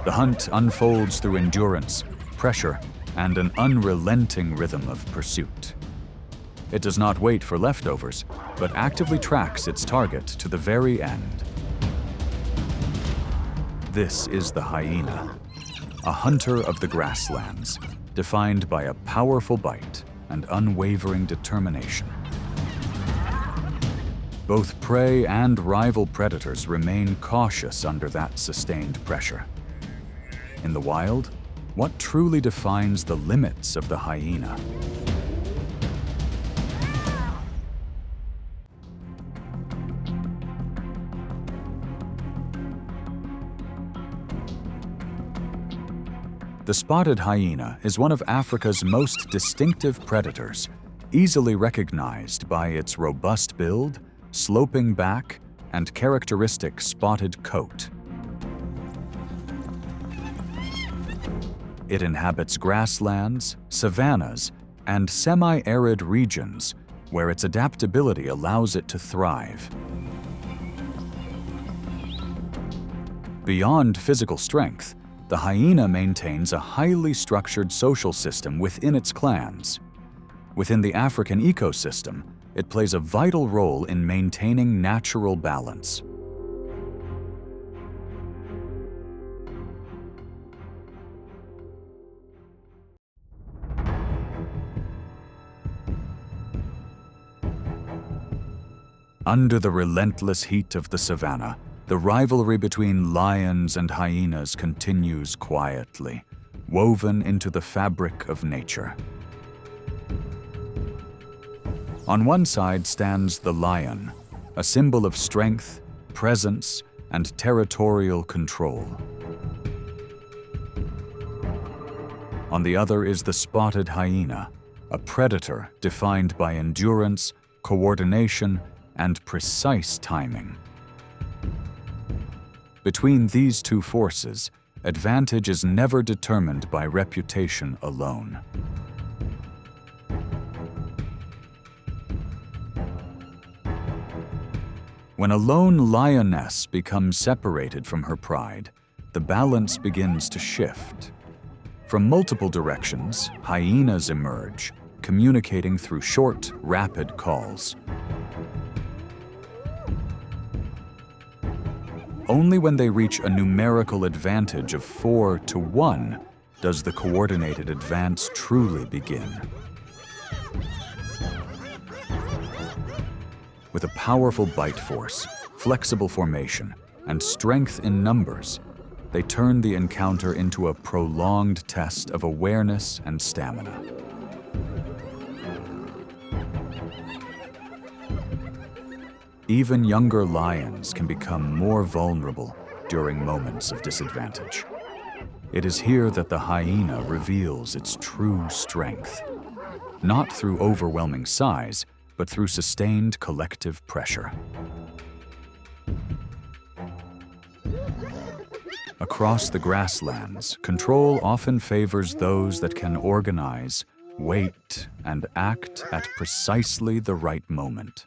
The hunt unfolds through endurance, pressure, and an unrelenting rhythm of pursuit. It does not wait for leftovers, but actively tracks its target to the very end. This is the hyena, a hunter of the grasslands, defined by a powerful bite and unwavering determination. Both prey and rival predators remain cautious under that sustained pressure. In the wild, what truly defines the limits of the hyena? The spotted hyena is one of Africa's most distinctive predators, easily recognized by its robust build, sloping back, and characteristic spotted coat. It inhabits grasslands, savannas, and semi-arid regions where its adaptability allows it to thrive. Beyond physical strength, the hyena maintains a highly structured social system within its clans. Within the African ecosystem, it plays a vital role in maintaining natural balance. Under the relentless heat of the savanna, the rivalry between lions and hyenas continues quietly, woven into the fabric of nature. On one side stands the lion, a symbol of strength, presence, and territorial control. On the other is the spotted hyena, a predator defined by endurance, coordination, and precise timing. Between these two forces, advantage is never determined by reputation alone. When a lone lioness becomes separated from her pride, the balance begins to shift. From multiple directions, hyenas emerge, communicating through short, rapid calls. Only when they reach a numerical advantage of 4-1 does the coordinated advance truly begin. With a powerful bite force, flexible formation, and strength in numbers, they turn the encounter into a prolonged test of awareness and stamina. Even younger lions can become more vulnerable during moments of disadvantage. It is here that the hyena reveals its true strength, not through overwhelming size, but through sustained collective pressure. Across the grasslands, control often favors those that can organize, wait, and act at precisely the right moment.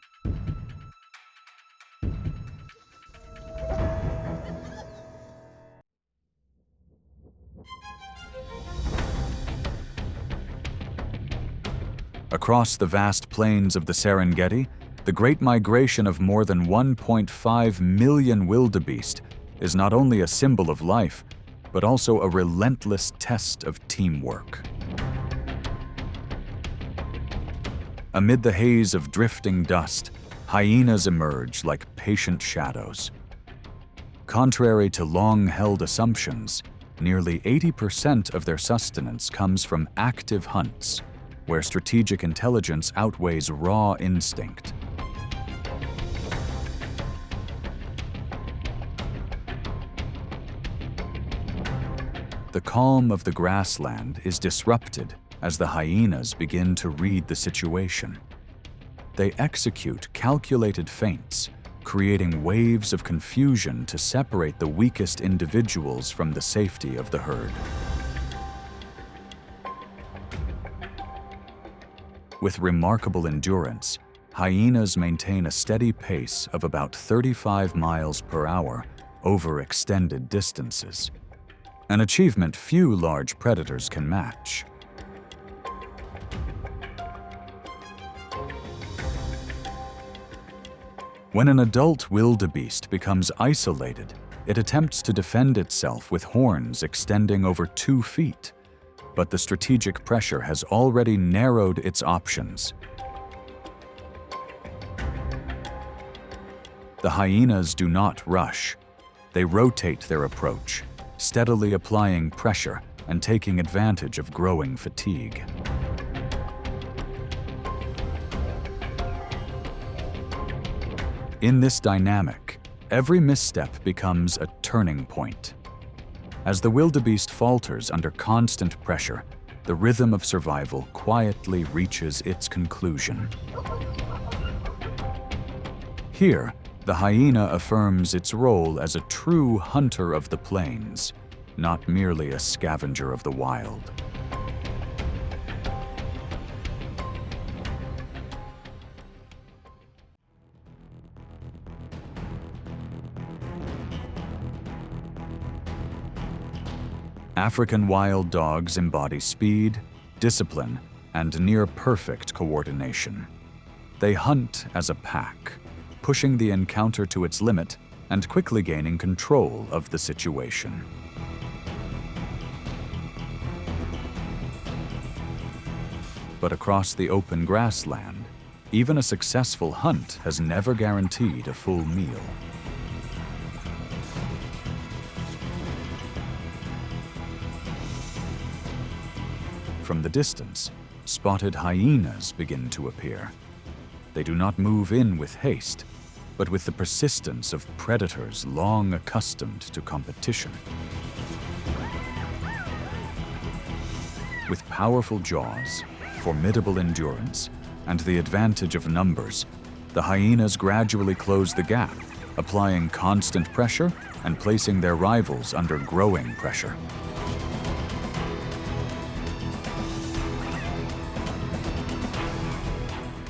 Across the vast plains of the Serengeti, the great migration of more than 1.5 million wildebeest is not only a symbol of life, but also a relentless test of teamwork. Amid the haze of drifting dust, hyenas emerge like patient shadows. Contrary to long-held assumptions, nearly 80% of their sustenance comes from active hunts, where strategic intelligence outweighs raw instinct. The calm of the grassland is disrupted as the hyenas begin to read the situation. They execute calculated feints, creating waves of confusion to separate the weakest individuals from the safety of the herd. With remarkable endurance, hyenas maintain a steady pace of about 35 miles per hour over extended distances. an achievement few large predators can match. When an adult wildebeest becomes isolated, it attempts to defend itself with horns extending over 2 feet, but the strategic pressure has already narrowed its options. The hyenas do not rush. They rotate their approach, steadily applying pressure and taking advantage of growing fatigue. In this dynamic, every misstep becomes a turning point. As the wildebeest falters under constant pressure, the rhythm of survival quietly reaches its conclusion. Here, the hyena affirms its role as a true hunter of the plains, not merely a scavenger of the wild. African wild dogs embody speed, discipline, and near-perfect coordination. They hunt as a pack, pushing the encounter to its limit and quickly gaining control of the situation. But across the open grassland, even a successful hunt has never guaranteed a full meal. From the distance, spotted hyenas begin to appear. They do not move in with haste, but with the persistence of predators long accustomed to competition. With powerful jaws, formidable endurance, and the advantage of numbers, the hyenas gradually close the gap, applying constant pressure and placing their rivals under growing pressure.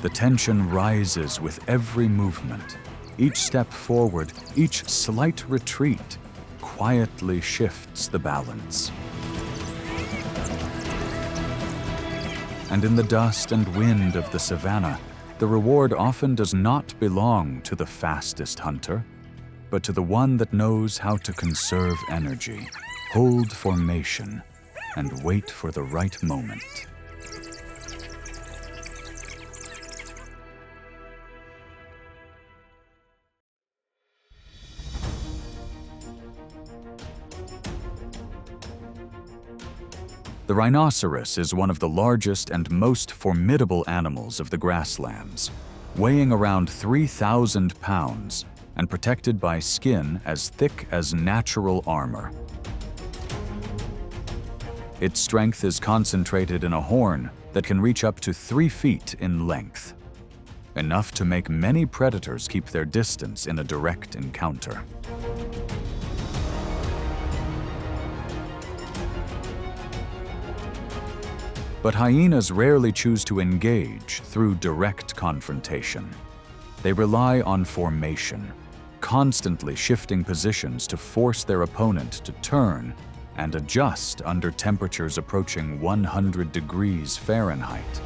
The tension rises with every movement. Each step forward, each slight retreat, quietly shifts the balance. And in the dust and wind of the savanna, the reward often does not belong to the fastest hunter, but to the one that knows how to conserve energy, hold formation, and wait for the right moment. The rhinoceros is one of the largest and most formidable animals of the grasslands, weighing around 3,000 pounds and protected by skin as thick as natural armor. Its strength is concentrated in a horn that can reach up to 3 feet in length, enough to make many predators keep their distance in a direct encounter. But hyenas rarely choose to engage through direct confrontation. They rely on formation, constantly shifting positions to force their opponent to turn and adjust under temperatures approaching 100 degrees Fahrenheit.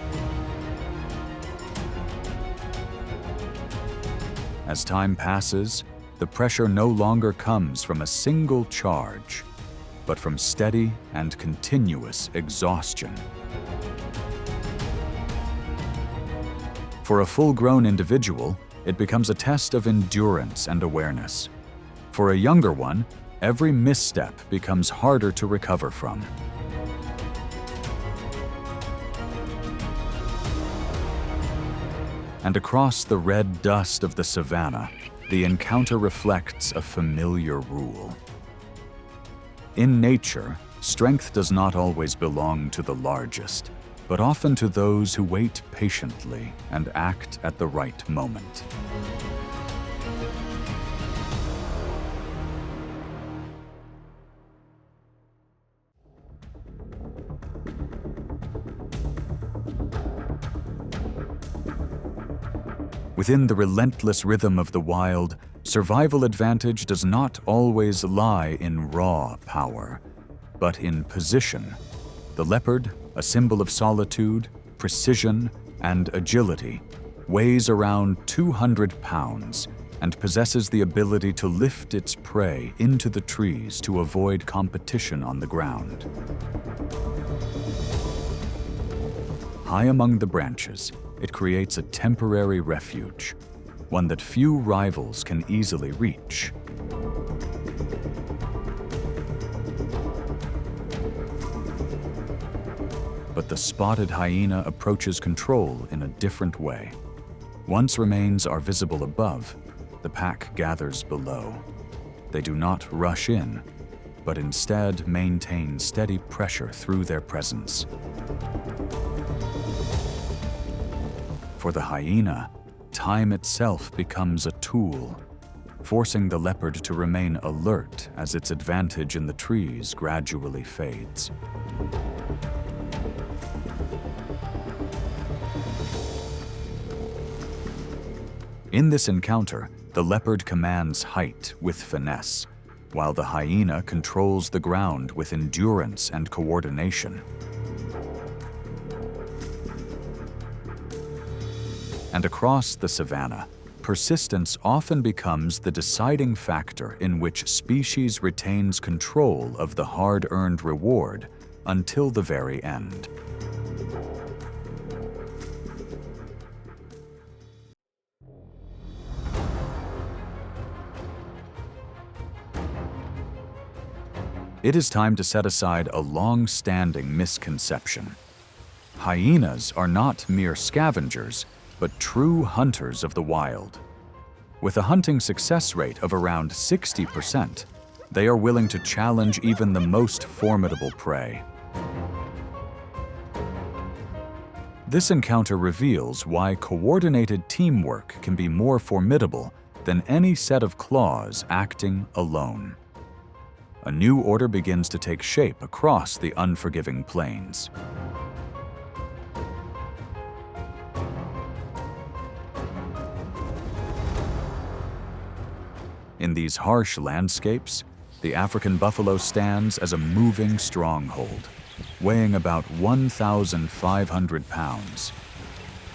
As time passes, the pressure no longer comes from a single charge, but from steady and continuous exhaustion. For a full-grown individual, it becomes a test of endurance and awareness. For a younger one, every misstep becomes harder to recover from. And across the red dust of the savanna, the encounter reflects a familiar rule. In nature, strength does not always belong to the largest, but often to those who wait patiently and act at the right moment. Within the relentless rhythm of the wild, survival advantage does not always lie in raw power. but in position. The leopard, a symbol of solitude, precision, and agility, weighs around 200 pounds and possesses the ability to lift its prey into the trees to avoid competition on the ground. High among the branches, it creates a temporary refuge, one that few rivals can easily reach. But the spotted hyena approaches control in a different way. Once remains are visible above, the pack gathers below. They do not rush in, but instead maintain steady pressure through their presence. For the hyena, time itself becomes a tool, forcing the leopard to remain alert as its advantage in the trees gradually fades. In this encounter, the leopard commands height with finesse, while the hyena controls the ground with endurance and coordination. And across the savanna, persistence often becomes the deciding factor in which species retains control of the hard-earned reward until the very end. It is time to set aside a long-standing misconception. Hyenas are not mere scavengers, but true hunters of the wild. With a hunting success rate of around 60%, they are willing to challenge even the most formidable prey. This encounter reveals why coordinated teamwork can be more formidable than any set of claws acting alone. A new order begins to take shape across the unforgiving plains. In these harsh landscapes, the African buffalo stands as a moving stronghold, weighing about 1,500 pounds.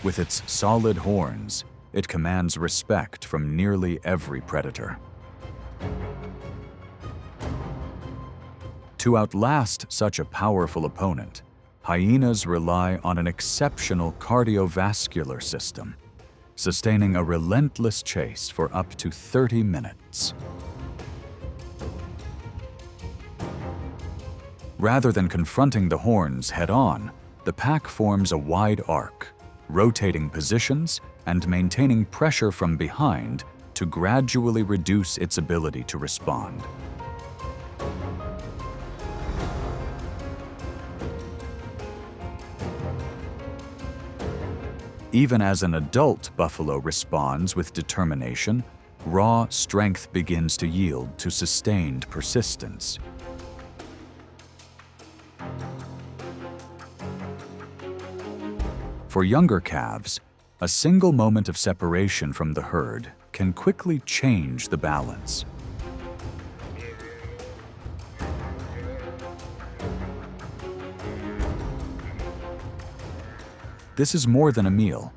With its solid horns, it commands respect from nearly every predator. To outlast such a powerful opponent, hyenas rely on an exceptional cardiovascular system, sustaining a relentless chase for up to 30 minutes. Rather than confronting the horns head-on, the pack forms a wide arc, rotating positions and maintaining pressure from behind to gradually reduce its ability to respond. Even as an adult buffalo responds with determination, raw strength begins to yield to sustained persistence. For younger calves, a single moment of separation from the herd can quickly change the balance. This is more than a meal.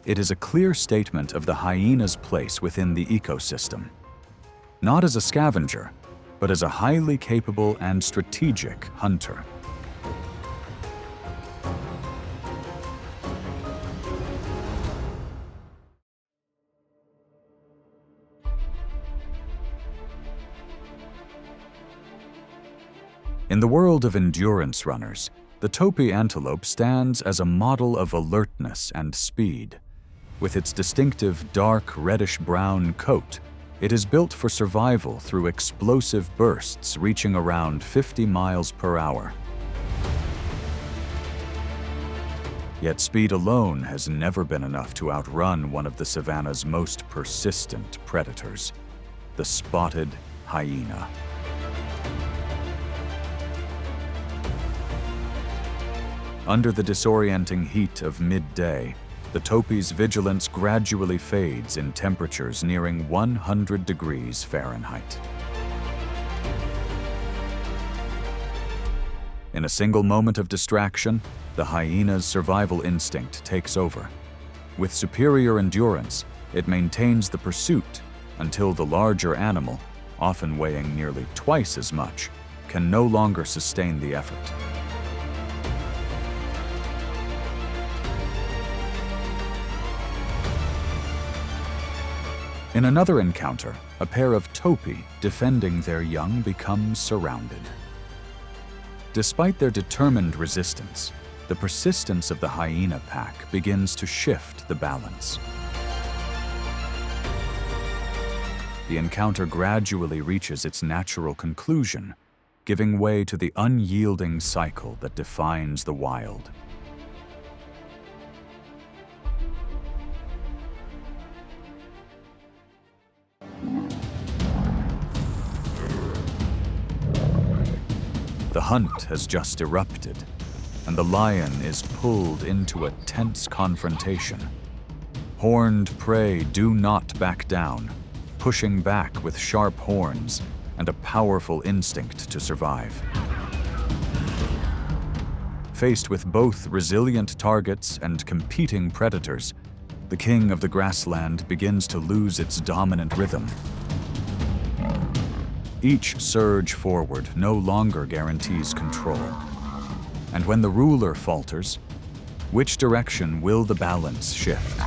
It is a clear statement of the hyena's place within the ecosystem. Not as a scavenger, but as a highly capable and strategic hunter. In the world of endurance runners, the Topi antelope stands as a model of alertness and speed. With its distinctive dark reddish-brown coat, it is built for survival through explosive bursts reaching around 50 miles per hour. Yet speed alone has never been enough to outrun one of the savanna's most persistent predators, the spotted hyena. Under the disorienting heat of midday, the Topi's vigilance gradually fades in temperatures nearing 100 degrees Fahrenheit. In a single moment of distraction, the hyena's survival instinct takes over. With superior endurance, it maintains the pursuit until the larger animal, often weighing nearly twice as much, can no longer sustain the effort. In another encounter, a pair of Topi defending their young become surrounded. Despite their determined resistance, the persistence of the hyena pack begins to shift the balance. The encounter gradually reaches its natural conclusion, giving way to the unyielding cycle that defines the wild. The hunt has just erupted, and the lion is pulled into a tense confrontation. Horned prey do not back down, pushing back with sharp horns and a powerful instinct to survive. Faced with both resilient targets and competing predators, the king of the grassland begins to lose its dominant rhythm. Each surge forward no longer guarantees control. And when the ruler falters, which direction will the balance shift?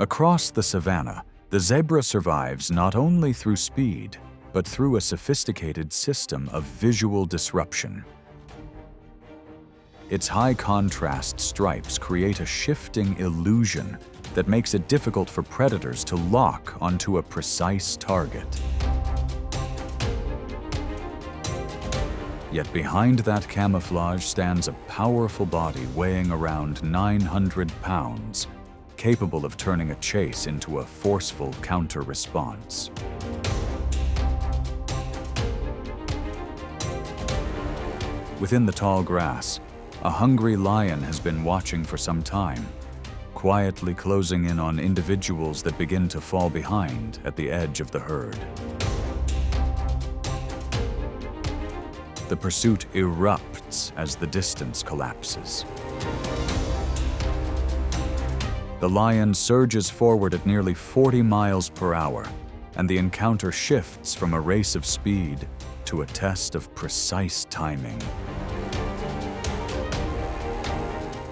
Across the savanna, the zebra survives not only through speed, but through a sophisticated system of visual disruption. Its high-contrast stripes create a shifting illusion that makes it difficult for predators to lock onto a precise target. Yet behind that camouflage stands a powerful body weighing around 900 pounds, capable of turning a chase into a forceful counter-response. Within the tall grass, a hungry lion has been watching for some time, quietly closing in on individuals that begin to fall behind at the edge of the herd. The pursuit erupts as the distance collapses. The lion surges forward at nearly 40 miles per hour, and the encounter shifts from a race of speed to a test of precise timing.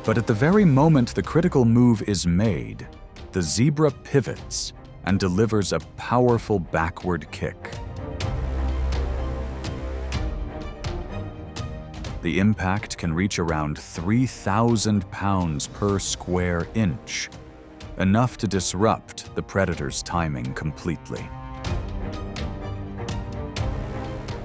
But at the very moment the critical move is made, the zebra pivots and delivers a powerful backward kick. The impact can reach around 3,000 pounds per square inch, enough to disrupt the predator's timing completely.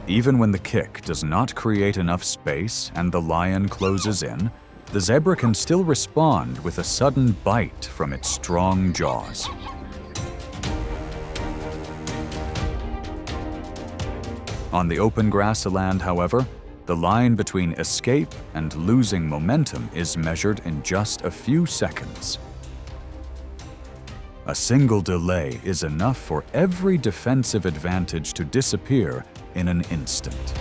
Even when the kick does not create enough space and the lion closes in, the zebra can still respond with a sudden bite from its strong jaws. On the open grassland, however, the line between escape and losing momentum is measured in just a few seconds. A single delay is enough for every defensive advantage to disappear in an instant.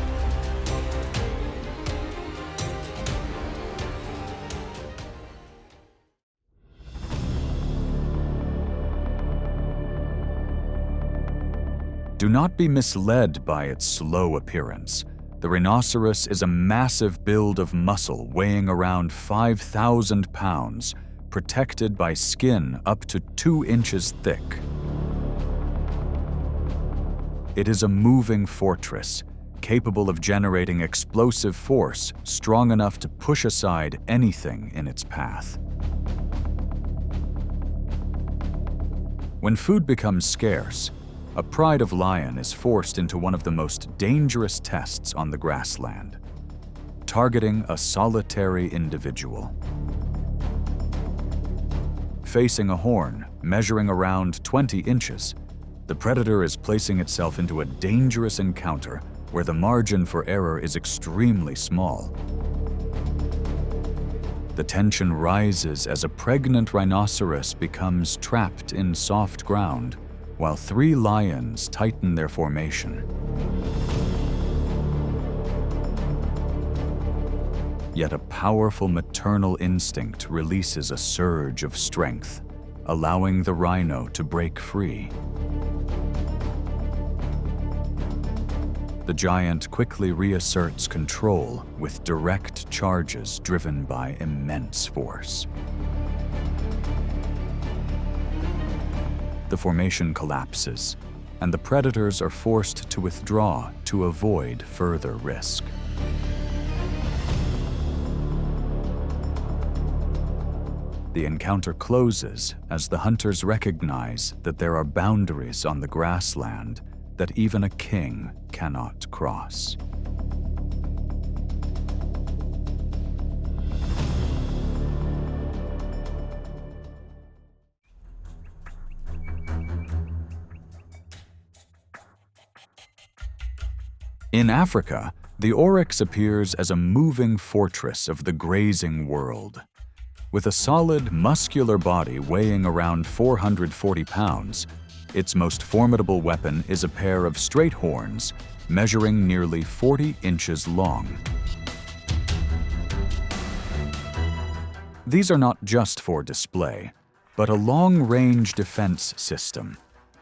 Do not be misled by its slow appearance. The rhinoceros is a massive build of muscle weighing around 5,000 pounds, protected by skin up to 2 inches thick. It is a moving fortress, capable of generating explosive force strong enough to push aside anything in its path. When food becomes scarce, a pride of lion is forced into one of the most dangerous tests on the grassland, targeting a solitary individual. Facing a horn measuring around 20 inches, the predator is placing itself into a dangerous encounter where the margin for error is extremely small. The tension rises as a pregnant rhinoceros becomes trapped in soft ground, while 3 lions tighten their formation. Yet a powerful maternal instinct releases a surge of strength, allowing the rhino to break free. The giant quickly reasserts control with direct charges driven by immense force. The formation collapses, and the predators are forced to withdraw to avoid further risk. The encounter closes as the hunters recognize that there are boundaries on the grassland that even a king cannot cross. In Africa, the oryx appears as a moving fortress of the grazing world. With a solid, muscular body weighing around 440 pounds, its most formidable weapon is a pair of straight horns measuring nearly 40 inches long. These are not just for display, but a long-range defense system,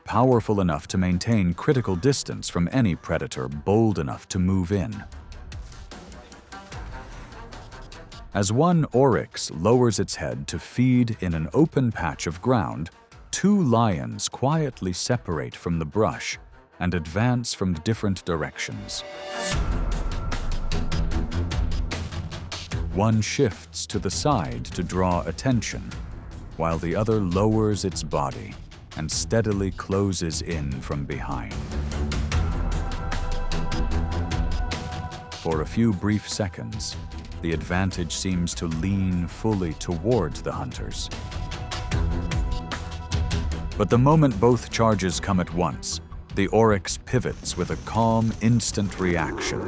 powerful enough to maintain critical distance from any predator bold enough to move in. As one oryx lowers its head to feed in an open patch of ground, 2 lions quietly separate from the brush and advance from different directions. One shifts to the side to draw attention, while the other lowers its body and steadily closes in from behind. For a few brief seconds, the advantage seems to lean fully toward the hunters. But the moment both charges come at once, the oryx pivots with a calm, instant reaction.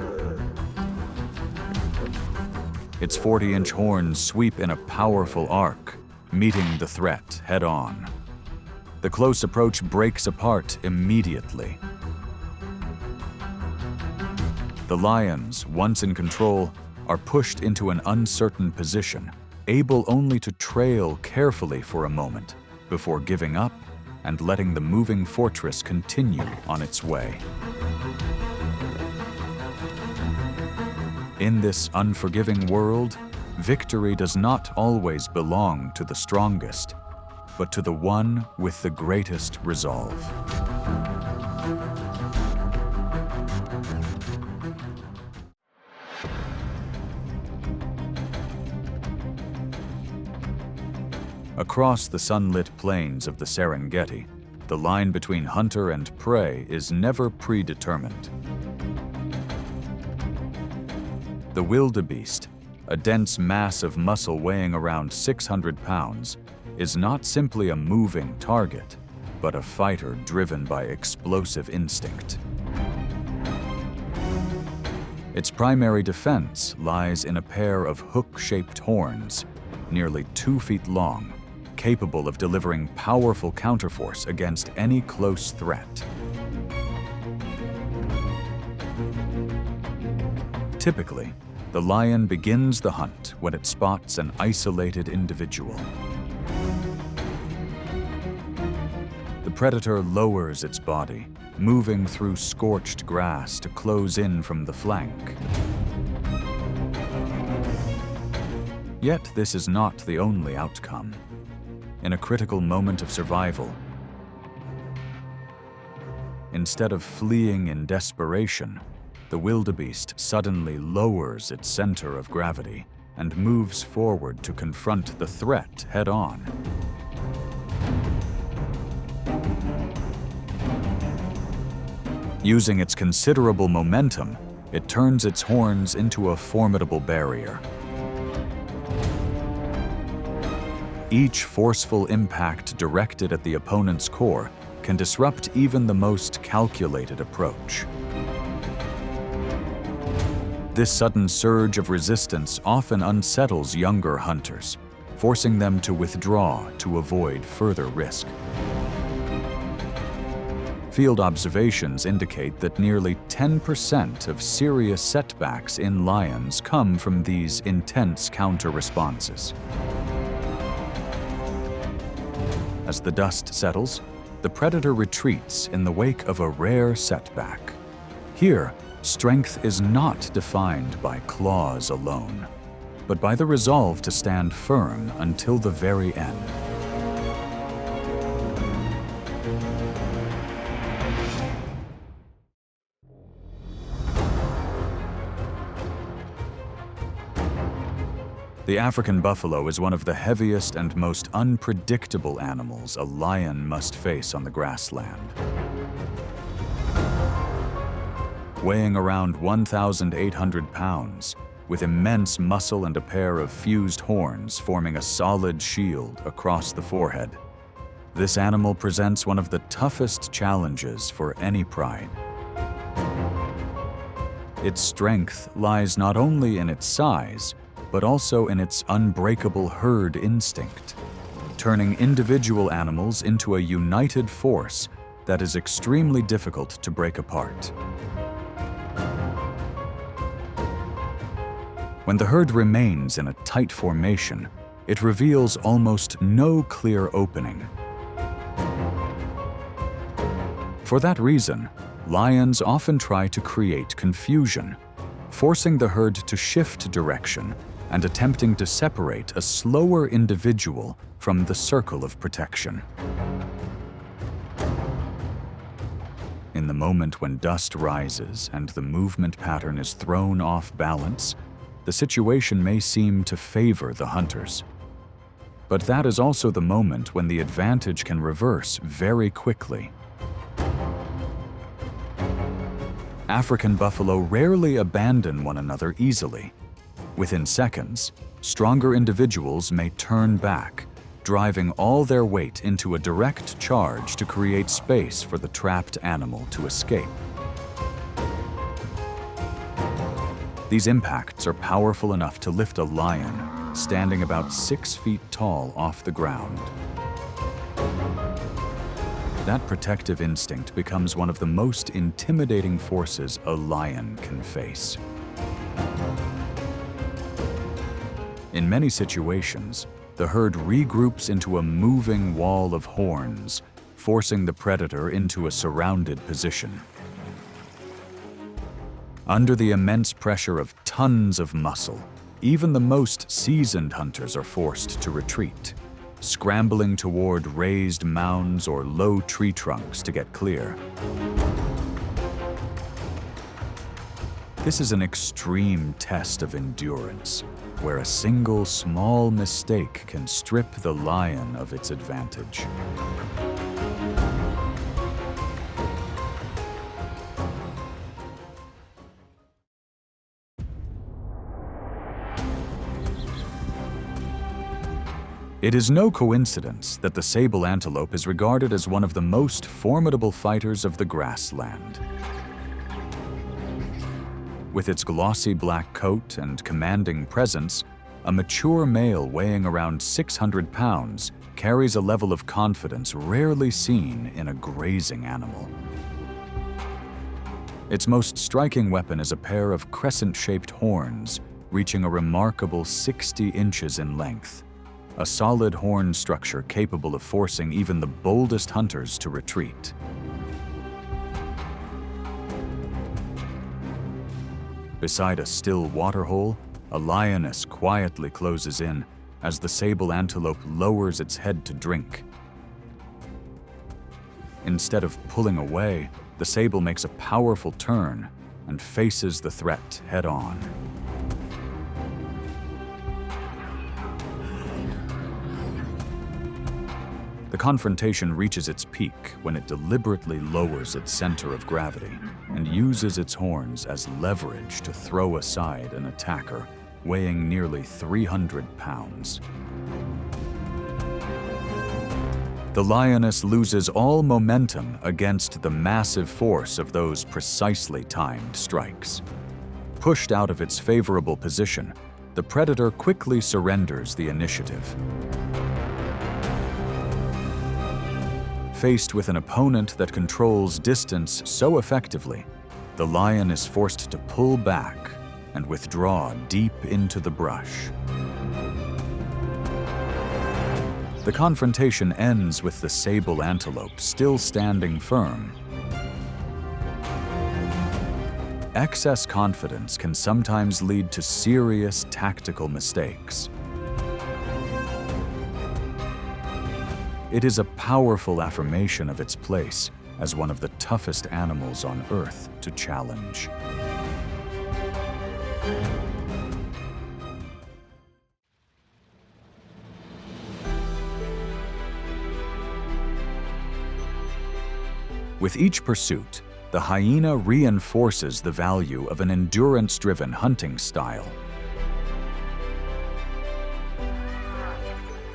Its 40-inch horns sweep in a powerful arc, meeting the threat head-on. The close approach breaks apart immediately. The lions, once in control, are pushed into an uncertain position, able only to trail carefully for a moment before giving up and letting the moving fortress continue on its way. In this unforgiving world, victory does not always belong to the strongest, but to the one with the greatest resolve. Across the sunlit plains of the Serengeti, the line between hunter and prey is never predetermined. The wildebeest, a dense mass of muscle weighing around 600 pounds, is not simply a moving target, but a fighter driven by explosive instinct. Its primary defense lies in a pair of hook-shaped horns, nearly 2 feet long, capable of delivering powerful counterforce against any close threat. Typically, the lion begins the hunt when it spots an isolated individual. The predator lowers its body, moving through scorched grass to close in from the flank. Yet this is not the only outcome. In a critical moment of survival, instead of fleeing in desperation, the wildebeest suddenly lowers its center of gravity and moves forward to confront the threat head-on. Using its considerable momentum, it turns its horns into a formidable barrier. Each forceful impact directed at the opponent's core can disrupt even the most calculated approach. This sudden surge of resistance often unsettles younger hunters, forcing them to withdraw to avoid further risk. Field observations indicate that nearly 10% of serious setbacks in lions come from these intense counter-responses. As the dust settles, the predator retreats in the wake of a rare setback. Here, strength is not defined by claws alone, but by the resolve to stand firm until the very end. The African buffalo is one of the heaviest and most unpredictable animals a lion must face on the grassland. Weighing around 1,800 pounds, with immense muscle and a pair of fused horns forming a solid shield across the forehead, this animal presents one of the toughest challenges for any pride. Its strength lies not only in its size, but also in its unbreakable herd instinct, turning individual animals into a united force that is extremely difficult to break apart. When the herd remains in a tight formation, it reveals almost no clear opening. For that reason, lions often try to create confusion, forcing the herd to shift direction and attempting to separate a slower individual from the circle of protection. In the moment when dust rises and the movement pattern is thrown off balance, the situation may seem to favor the hunters. But that is also the moment when the advantage can reverse very quickly. African buffalo rarely abandon one another easily. Within seconds, stronger individuals may turn back, driving all their weight into a direct charge to create space for the trapped animal to escape. These impacts are powerful enough to lift a lion, standing about 6 feet tall off the ground. That protective instinct becomes one of the most intimidating forces a lion can face. In many situations, the herd regroups into a moving wall of horns, forcing the predator into a surrounded position. Under the immense pressure of tons of muscle, even the most seasoned hunters are forced to retreat, scrambling toward raised mounds or low tree trunks to get clear. This is an extreme test of endurance, where a single small mistake can strip the lion of its advantage. It is no coincidence that the sable antelope is regarded as one of the most formidable fighters of the grassland. With its glossy black coat and commanding presence, a mature male weighing around 600 pounds carries a level of confidence rarely seen in a grazing animal. Its most striking weapon is a pair of crescent-shaped horns, reaching a remarkable 60 inches in length, a solid horn structure capable of forcing even the boldest hunters to retreat. Beside a still waterhole, a lioness quietly closes in as the sable antelope lowers its head to drink. Instead of pulling away, the sable makes a powerful turn and faces the threat head-on. The confrontation reaches its peak when it deliberately lowers its center of gravity and uses its horns as leverage to throw aside an attacker weighing nearly 300 pounds. The lioness loses all momentum against the massive force of those precisely timed strikes. Pushed out of its favorable position, the predator quickly surrenders the initiative. Faced with an opponent that controls distance so effectively, the lion is forced to pull back and withdraw deep into the brush. The confrontation ends with the sable antelope still standing firm. Excess confidence can sometimes lead to serious tactical mistakes. It is a powerful affirmation of its place as one of the toughest animals on Earth to challenge. With each pursuit, the hyena reinforces the value of an endurance-driven hunting style.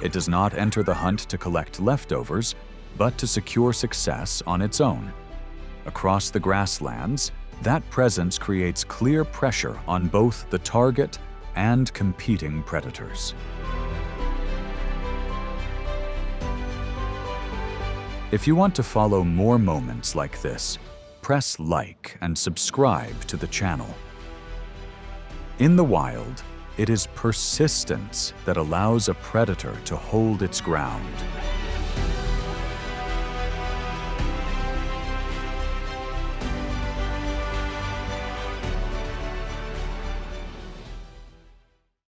It does not enter the hunt to collect leftovers, but to secure success on its own. Across the grasslands, that presence creates clear pressure on both the target and competing predators. If you want to follow more moments like this, press like and subscribe to the channel. In the wild, it is persistence that allows a predator to hold its ground.